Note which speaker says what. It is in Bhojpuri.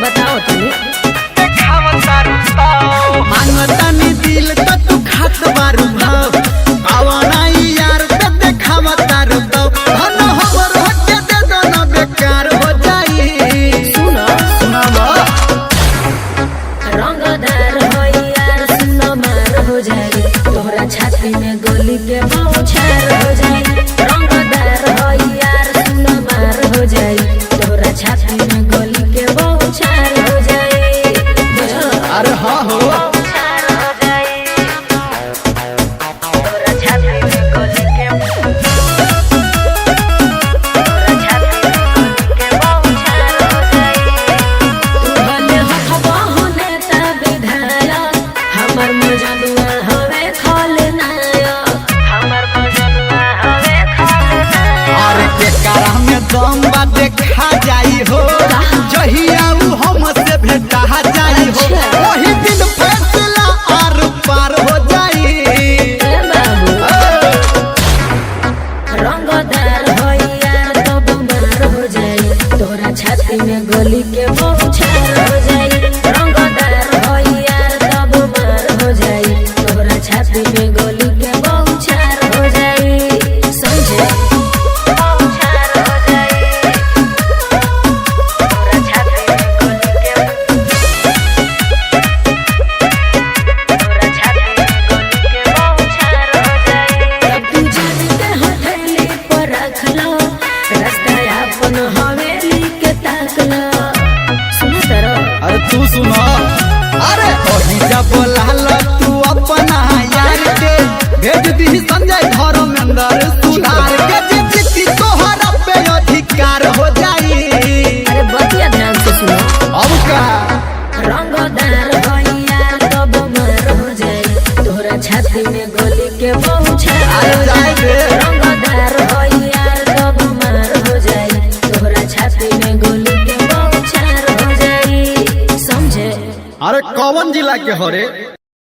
Speaker 1: बताओ तुम
Speaker 2: मांगतानी दिल तो तू खात बारू भाव आवानाई यार पे देखावा तारू तो धन हमर हटे दे दो ना बेकार हो जाई।
Speaker 1: सुनो
Speaker 2: सुनावा
Speaker 1: रंगदार हो यार सुनो मार हो जाए तोहरा छाती में गोली के बौछार हो जाए। रंगदार हो यार सुनो मार हो जाए तोहरा छाती में गोली के बौछार हो जाए। बुझो
Speaker 2: अरे हाँ हो
Speaker 1: बौछार हो जाए तोहरा छाती में गोली के
Speaker 2: अरे बेकारा में दम बा देखा जाई हो जहिया उ हमसे भेटा जाई हो वही दिन फैसला आर पार हो जाई।
Speaker 1: रंगदार हो यार तो बमार हो जाए तोरा छाती में गोली के बौछार हो जाए। रंगदार हो यार तो बमार हो जाए तोरा छाती में गोली के बौछार हो जाए। समझे बौछार हो जाए तोरा छाती में गोली के तोरा छाती में गोली के बौछार हो जाए। तू जान के हथेली पर रख लो रास्ता अपन हवेली के ताक लो। सुनो तरो
Speaker 2: अरे तू सुनो अरे ओही जब बोलाल तू अपना यार के भेज दी संजय घर में अंदर सुधार के जे जीती तोहरा पे अधिकार हो जाई।
Speaker 1: अरे बतिया ध्यान से सुनो
Speaker 2: अब का
Speaker 1: रंगदार हो यार तो बमार हो जाए तोरा छाती में गोली के बौछार हो जाए। रंगदार हो यार तो बमार हो जाए तोरा छाती में गोली के बौछार हो जाए। समझे
Speaker 2: अरे कौन जिला के हो रे?